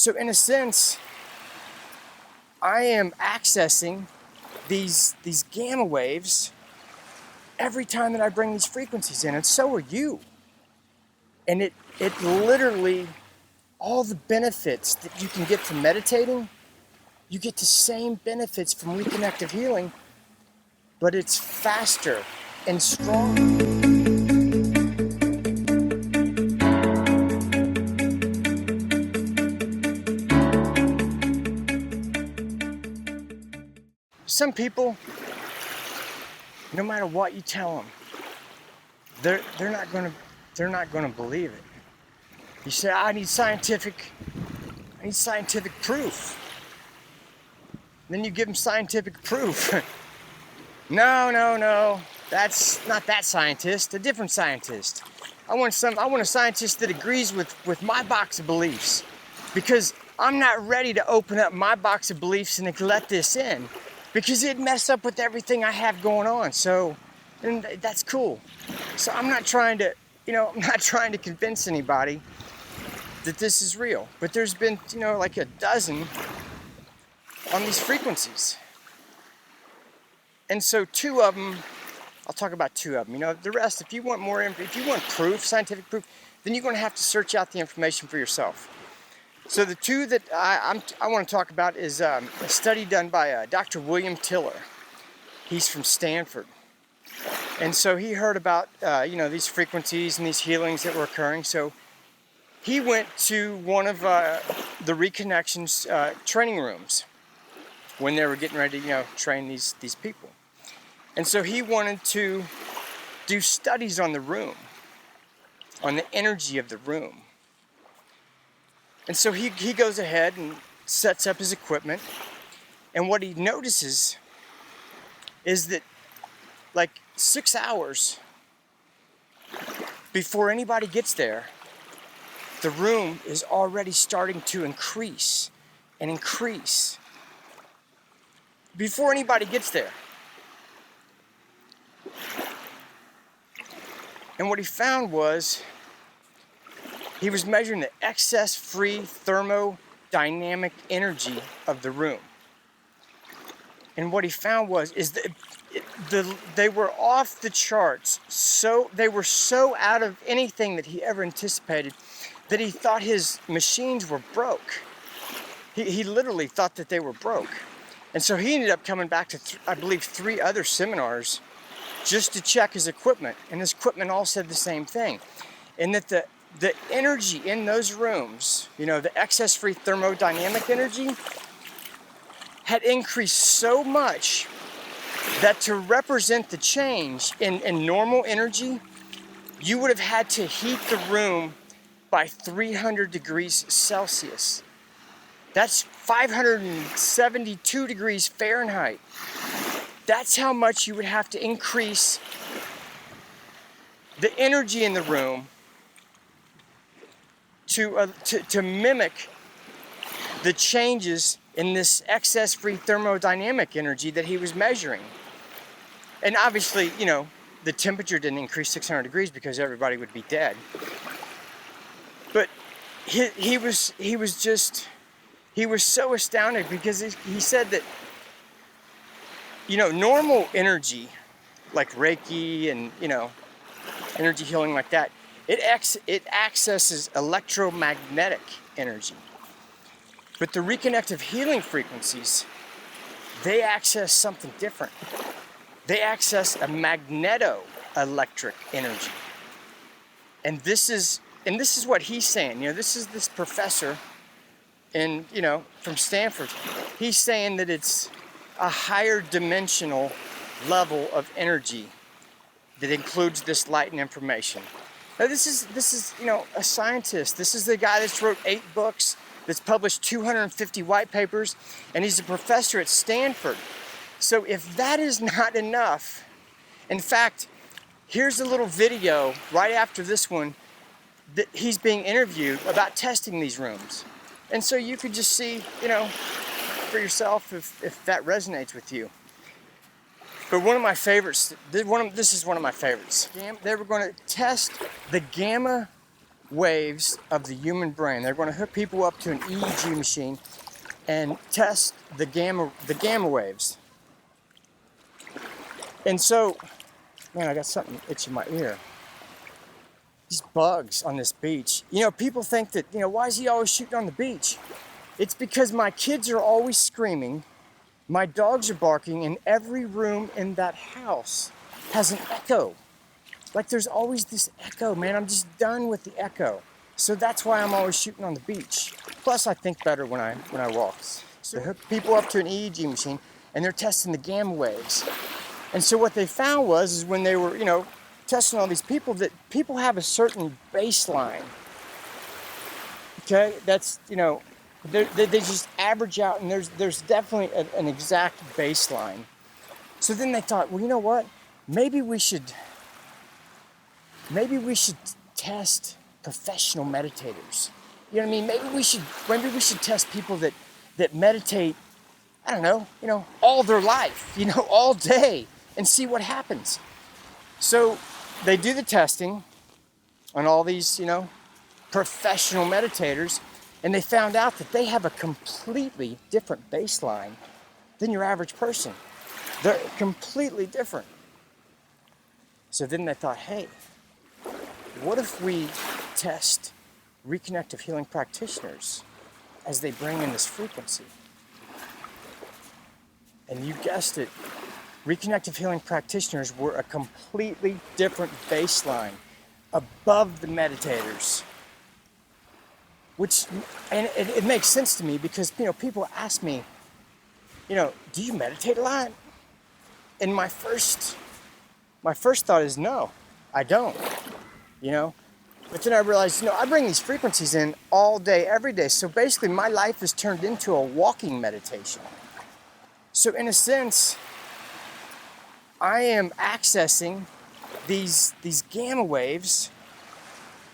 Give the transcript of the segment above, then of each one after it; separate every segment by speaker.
Speaker 1: So in a sense, I am accessing these gamma waves every time that I bring these frequencies in, and so are you. And it literally, all the benefits that you can get from meditating, you get the same benefits from reconnective healing, but it's faster and stronger. Some people, no matter what you tell them, they're not gonna believe it. You say, I need scientific proof. Then you give them scientific proof. No, that's not that scientist, a different scientist. I want a scientist that agrees with my box of beliefs, because I'm not ready to open up my box of beliefs and let this in, because it'd mess up with everything I have going on. So, and that's cool. So I'm not trying to convince anybody that this is real. But there's been, like a dozen on these frequencies. And so two of them, I'll talk about two of them. The rest, if you want proof, scientific proof, then you're going to have to search out the information for yourself. So the two that I want to talk about is a study done by Dr. William Tiller. He's from Stanford. And so he heard about, these frequencies and these healings that were occurring. So he went to one of the Reconnection's training rooms when they were getting ready to, train these people. And so he wanted to do studies on the room, on the energy of the room. And so he goes ahead and sets up his equipment. And what he notices is that, like 6 hours before anybody gets there, the room is already starting to increase and increase before anybody gets there. And what he found was, he was measuring the excess free thermodynamic energy of the room. And what he found is that they were off the charts. So they were so out of anything that he ever anticipated that he thought his machines were broke. He literally thought that they were broke. And so he ended up coming back to, I believe, 3 other seminars just to check his equipment. And his equipment all said the same thing. And that the energy in those rooms, the excess free thermodynamic energy, had increased so much that to represent the change in normal energy, you would have had to heat the room by 300 degrees Celsius. That's 572 degrees Fahrenheit. That's how much you would have to increase the energy in the room to mimic the changes in this excess free thermodynamic energy that he was measuring. And obviously, the temperature didn't increase 600 degrees because everybody would be dead. But he was so astounded, because he said that, normal energy, like Reiki and, energy healing like that, it accesses electromagnetic energy. But the reconnective healing frequencies, they access something different. They access a magneto-electric energy. And this is what he's saying. This is this professor from Stanford. He's saying that it's a higher dimensional level of energy that includes this light and information. Now this is a scientist. This is the guy that's wrote 8 books, that's published 250 white papers, and he's a professor at Stanford. So if that is not enough, in fact, here's a little video right after this one that he's being interviewed about testing these rooms. And so you could just see, for yourself if that resonates with you. But one of my favorites, this is one of my favorites. They were going to test the gamma waves of the human brain. They're going to hook people up to an EEG machine and test the gamma waves. And so, man, I got something itching my ear. These bugs on this beach. You know, people think that, you know, why is he always shooting on the beach? It's because my kids are always screaming, my dogs are barking, and every room in that house has an echo. Like there's always this echo, man. I'm just done with the echo. So that's why I'm always shooting on the beach. Plus, I think better when I walk. So they hook people up to an EEG machine, and they're testing the gamma waves. And so what they found is when they were, you know, testing all these people, that people have a certain baseline. Okay, that's, you know, they just average out, and there's definitely an exact baseline. So then they thought, well, you know what? Maybe we should test professional meditators. You know what I mean? Maybe we should test people that meditate, I don't know, you know, all their life, you know, all day, and see what happens. So they do the testing on all these, you know, professional meditators, and they found out that they have a completely different baseline than your average person. They're completely different. So then they thought, hey, what if we test Reconnective Healing practitioners as they bring in this frequency? And you guessed it, Reconnective Healing practitioners were a completely different baseline above the meditators. Which, and it makes sense to me because, you know, people ask me, you know, do you meditate a lot? And my first thought is no, I don't, you know? But then I realized, you know, I bring these frequencies in all day, every day. So basically my life is turned into a walking meditation. So in a sense, I am accessing these gamma waves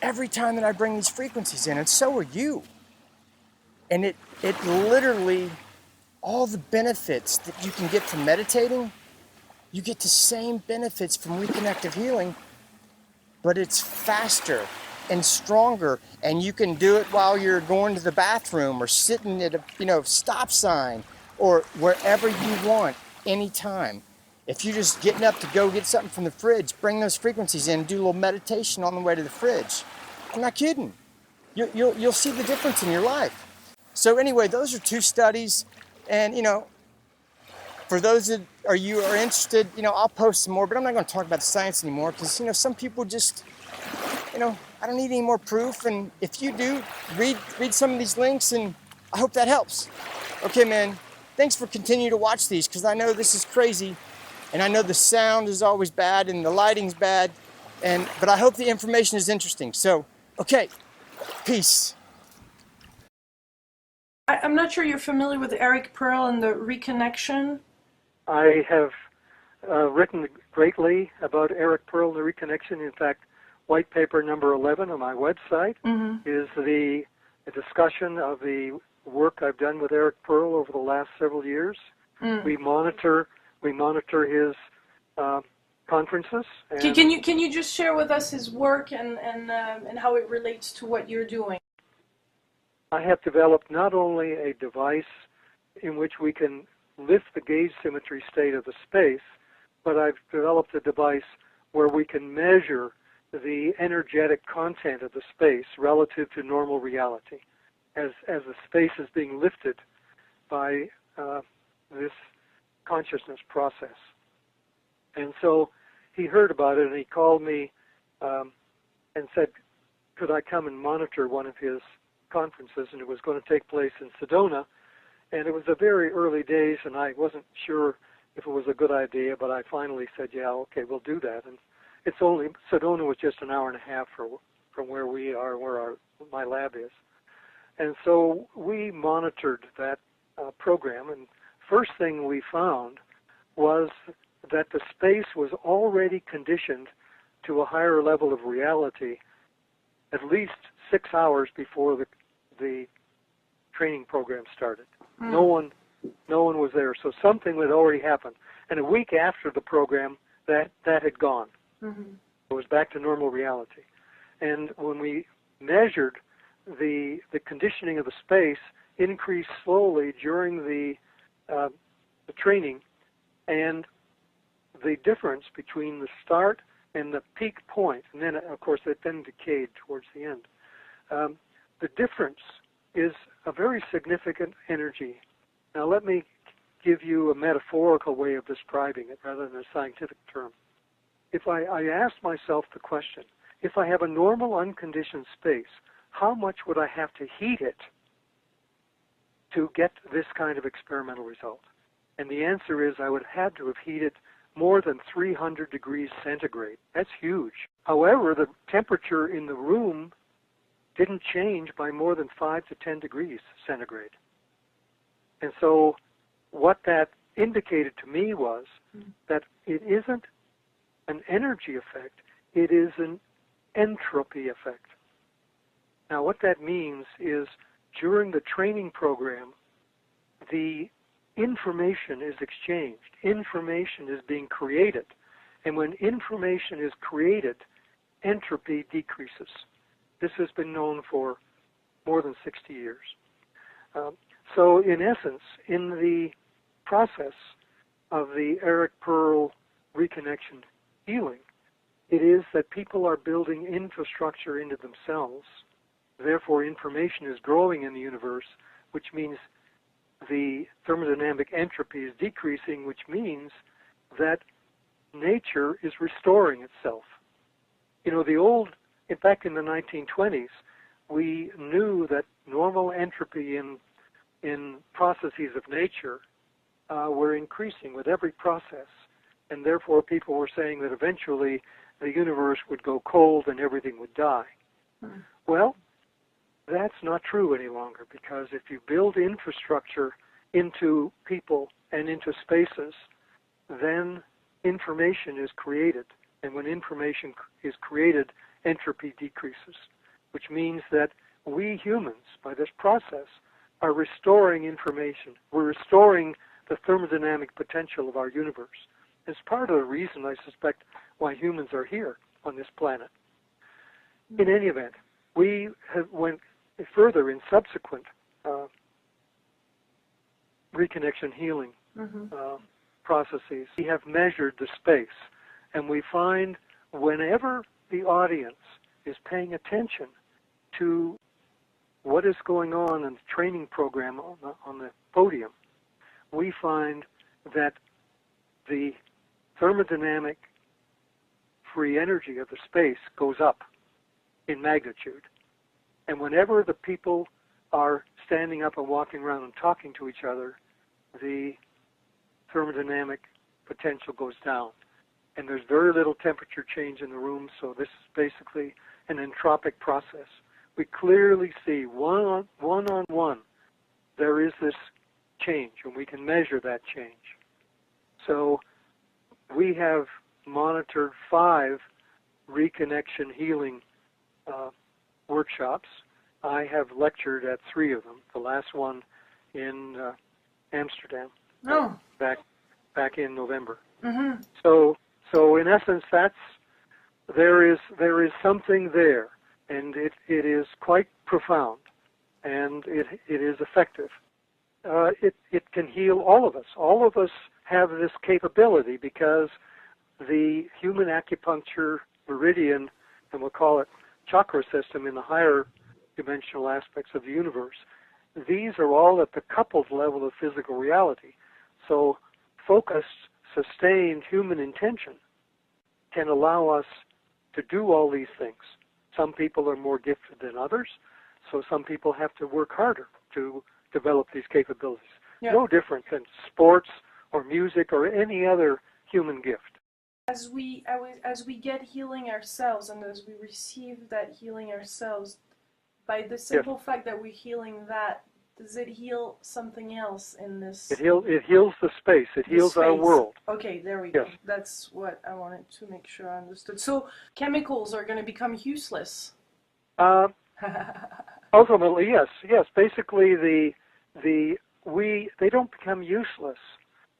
Speaker 1: every time that I bring these frequencies in, and so are you. And it literally, all the benefits that you can get from meditating, you get the same benefits from Reconnective Healing, but it's faster and stronger, and you can do it while you're going to the bathroom or sitting at a, you know, stop sign or wherever you want, anytime. If you're just getting up to go get something from the fridge, bring those frequencies in, do a little meditation on the way to the fridge. I'm not kidding. You'll see the difference in your life. So anyway, those are two studies, and you know, for those that are interested, you know, I'll post some more, but I'm not going to talk about the science anymore because, you know, some people just, you know, I don't need any more proof. And if you do, read some of these links, and I hope that helps. Okay, man. Thanks for continuing to watch these because I know this is crazy. And I know the sound is always bad and the lighting's bad, but I hope the information is interesting. So, okay, peace.
Speaker 2: I'm not sure you're familiar with Eric Pearl and the Reconnection.
Speaker 3: I have written greatly about Eric Pearl and the Reconnection. In fact, white paper number 11 on my website is a discussion of the work I've done with Eric Pearl over the last several years. We monitor his conferences. And
Speaker 2: Can you just share with us his work and how it relates to what you're doing?
Speaker 3: I have developed not only a device in which we can lift the gauge symmetry state of the space, but I've developed a device where we can measure the energetic content of the space relative to normal reality as the space is being lifted by this consciousness process. And so he heard about it, and he called me and said, could I come and monitor one of his conferences? And it was going to take place in Sedona. And it was the very early days, and I wasn't sure if it was a good idea, but I finally said, yeah, okay, we'll do that. And Sedona was just an hour and a half from where we are, where my lab is. And so we monitored that program, and first thing we found was that the space was already conditioned to a higher level of reality at least 6 hours before the training program started. No one was there, so something had already happened. And a week after the program, that had gone. It was back to normal reality. And when we measured the conditioning of the space increase slowly during the training, and the difference between the start and the peak point, and then of course it then decayed towards the end. The difference is a very significant energy. Now let me give you a metaphorical way of describing it rather than a scientific term. If I ask myself the question, if I have a normal unconditioned space, how much would I have to heat it to get this kind of experimental result? And the answer is I would have had to have heated more than 300 degrees centigrade. That's huge. However, the temperature in the room didn't change by more than 5 to 10 degrees centigrade. And so what that indicated to me was that it isn't an energy effect, it is an entropy effect. Now what that means is during the training program, the information is exchanged. Information is being created. And when information is created, entropy decreases. This has been known for more than 60 years. So in essence, in the process of the Eric Pearl Reconnection Healing, it is that people are building infrastructure into themselves. Therefore, information is growing in the universe, which means the thermodynamic entropy is decreasing, which means that nature is restoring itself. You know, back in the 1920s, we knew that normal entropy in processes of nature were increasing with every process, and therefore people were saying that eventually the universe would go cold and everything would die. Well, that's not true any longer, because if you build infrastructure into people and into spaces, then information is created. And when information is created, entropy decreases, which means that we humans, by this process, are restoring information. We're restoring the thermodynamic potential of our universe. It's part of the reason, I suspect, why humans are here on this planet. In any event, we went further in subsequent reconnection healing processes. We have measured the space, and we find whenever the audience is paying attention to what is going on in the training program on the podium, we find that the thermodynamic free energy of the space goes up in magnitude. And whenever the people are standing up and walking around and talking to each other, the thermodynamic potential goes down. And there's very little temperature change in the room, so this is basically an entropic process. We clearly see one-on-one there is this change, and we can measure that change. So we have monitored 5 reconnection healing workshops. I have lectured at 3 of them, the last one in Amsterdam back in November. So in essence, there is something there, and it is quite profound, and it is effective. It can heal all of us. All of us have this capability because the human acupuncture meridian, and we'll call it chakra system in the higher dimensional aspects of the universe, these are all at the coupled level of physical reality. So focused, sustained human intention can allow us to do all these things. Some people are more gifted than others, so some people have to work harder to develop these capabilities. Yeah. No different than sports or music or any other human gift.
Speaker 2: As we get healing ourselves, and as we receive that healing ourselves, by the simple fact that we're healing that, does it heal something else in this? It heals
Speaker 3: the space. It heals our world.
Speaker 2: Okay, there we go. That's what I wanted to make sure I understood. So chemicals are going to become useless.
Speaker 3: Ultimately, yes. Basically, they don't become useless.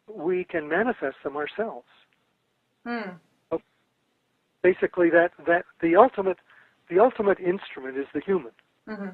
Speaker 3: We can manifest them ourselves. Basically, that the ultimate the ultimate instrument is the human.
Speaker 2: Mm-hmm.